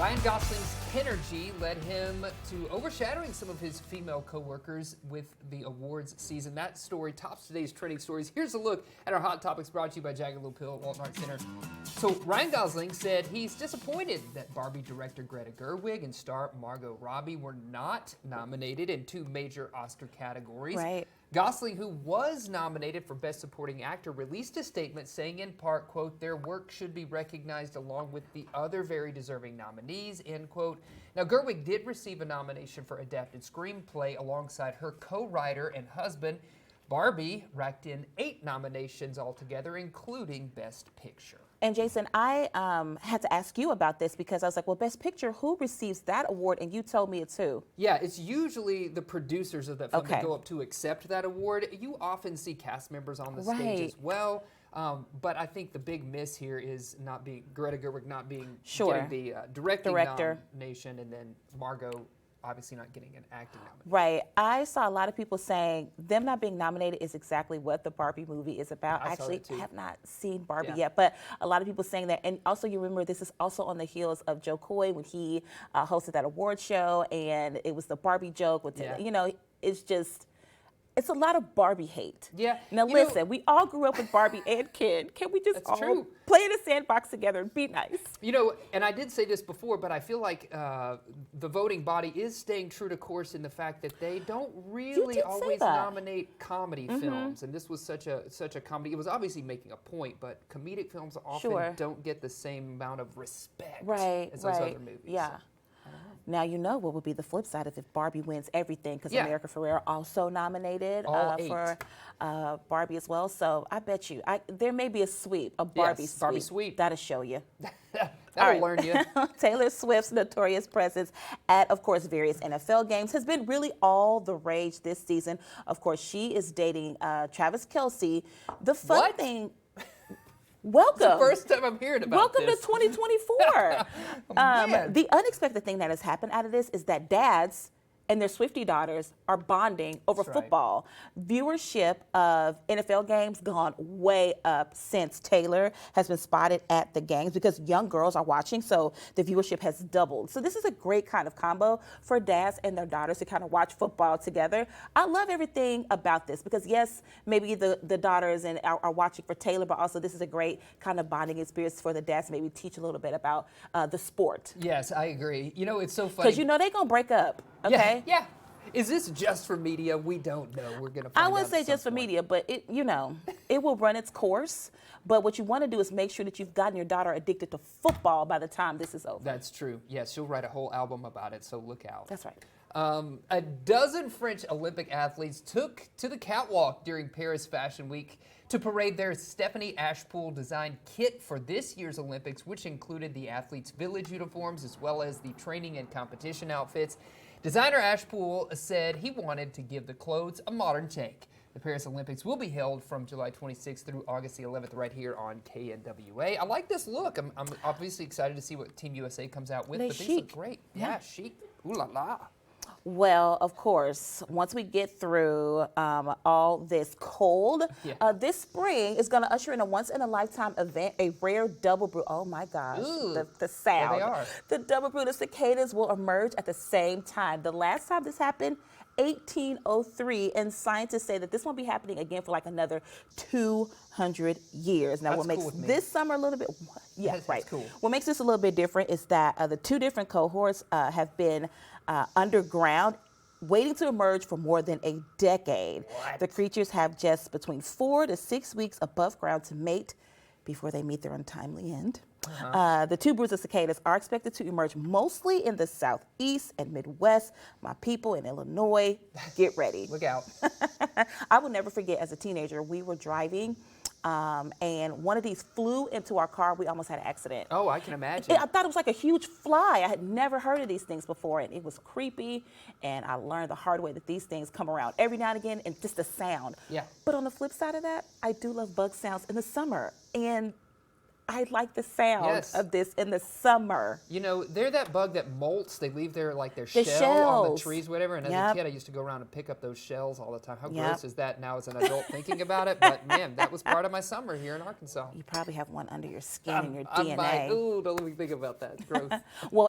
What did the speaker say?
Ryan Gosling's energy led him to overshadowing some of his female co-workers with the awards season. That story tops today's trending stories. Here's a look at our Hot Topics brought to you by Jagged Little Pill at Walton Arts Center. So Ryan Gosling said he's disappointed that Barbie director Greta Gerwig and star Margot Robbie were not nominated in two major Oscar categories. Right. Gosling, who was nominated for Best Supporting Actor, released a statement saying in part, quote, their work should be recognized along with the other very deserving nominees, end quote. Now, Gerwig did receive a nomination for Adapted Screenplay alongside her co-writer and husband. Barbie racked in 8 nominations altogether, including Best Picture. And Jason, I had to ask you about this because I was like, well, Best Picture, who receives that award? And you told me it's who? Yeah, it's usually the producers of that film that Okay. go up to accept that award. You often see cast members on the stage as well. But I think the big miss here is not being Greta Gerwig not being getting the director nomination, and then Margot obviously not getting an acting nomination. Right. I saw a lot of people saying them not being nominated is exactly what the Barbie movie is about. I saw Actually, that too. have not seen Barbie Yeah. yet, but a lot of people saying that. And also, you remember this is also on the heels of Joe Coy when he hosted that award show, and it was the Barbie joke with, Yeah. you know, it's a lot of Barbie hate. Yeah. Now You listen, know, we all grew up with Barbie and Ken. Can we just That's all true. play in a sandbox together and be nice? You know, and I did say this before, but I feel like the voting body is staying true to course in the fact that they don't really did say always that. nominate comedy films, and this was such a comedy. It was obviously making a point, but comedic films often don't get the same amount of respect as those other movies. Yeah. Now you know what would be the flip side if Barbie wins everything, because Yeah. America Ferrera also nominated All for Barbie as well. So I bet you there may be a sweep, a Barbie Yes, Barbie sweep. That'll show you. That'll learn you. Taylor Swift's notorious presence at, of course, various NFL games has been really all the rage this season. Of course, she is dating Travis Kelce. The fun What? thing. Welcome. It's the first time I'm hearing about Welcome this. to 2024. Man. The unexpected thing that has happened out of this is that dads and their Swiftie daughters are bonding over That's right. football. Viewership of NFL games gone way up since Taylor has been spotted at the games because young girls are watching, so the viewership has doubled. So this is a great kind of combo for dads and their daughters to kind of watch football together. I love everything about this because, yes, maybe the daughters are watching for Taylor, but also this is a great kind of bonding experience for the dads to maybe teach a little bit about the sport. Yes, I agree. You know, it's so funny. Because you know they're going to break up, okay? Yeah. Is this just for media? We don't know. We're going to find out. I wouldn't say at some just for point. media, but it will run its course. But what you want to do is make sure that you've gotten your daughter addicted to football by the time this is over. That's true. Yes, she'll write a whole album about it, so look out. That's right. A dozen French Olympic athletes took to the catwalk during Paris Fashion Week to parade their Stephanie Ashpool designed kit for this year's Olympics, which included the athletes' village uniforms as well as the training and competition outfits. Designer Ashpool said he wanted to give the clothes a modern take. The Paris Olympics will be held from July 26th through August the 11th right here on KNWA. I like this look. I'm obviously excited to see what Team USA comes out with, They but these chic. look great. Yeah, chic. Ooh la la. Well, of course, once we get through all this cold, this spring is going to usher in a once-in-a-lifetime event, a rare double brew. Oh, my gosh, Ooh, the sound. there they are. The double brew, the cicadas will emerge at the same time. The last time this happened, 1803, and scientists say that this won't be happening again for like another 200 years. Now, That's what makes cool with me. this summer a little bit, That's right. cool. What makes this a little bit different is that the two different cohorts have been underground, waiting to emerge for more than a decade. What? The creatures have just between 4 to 6 weeks above ground to mate before they meet their untimely end. The two broods of cicadas are expected to emerge mostly in the southeast and Midwest. My people in Illinois, get ready. Look out. I will never forget, as a teenager, we were driving and one of these flew into our car. We almost had an accident. Oh, I can imagine. I thought it was like a huge fly. I had never heard of these things before, and it was creepy. And I learned the hard way that these things come around every now and again, and just the sound. Yeah. But on the flip side of that, I do love bug sounds in the summer, and I like the sound of this in the summer. You know, they're that bug that molts. They leave their The shell on the shells. trees, whatever. And as a Yep. kid, I used to go around and pick up those shells all the time. How Yep. gross is that now as an adult thinking about it? But man, that was part of my summer here in Arkansas. You probably have one under your skin in your I'm DNA. like, ooh, don't let me think about that. It's gross. Well,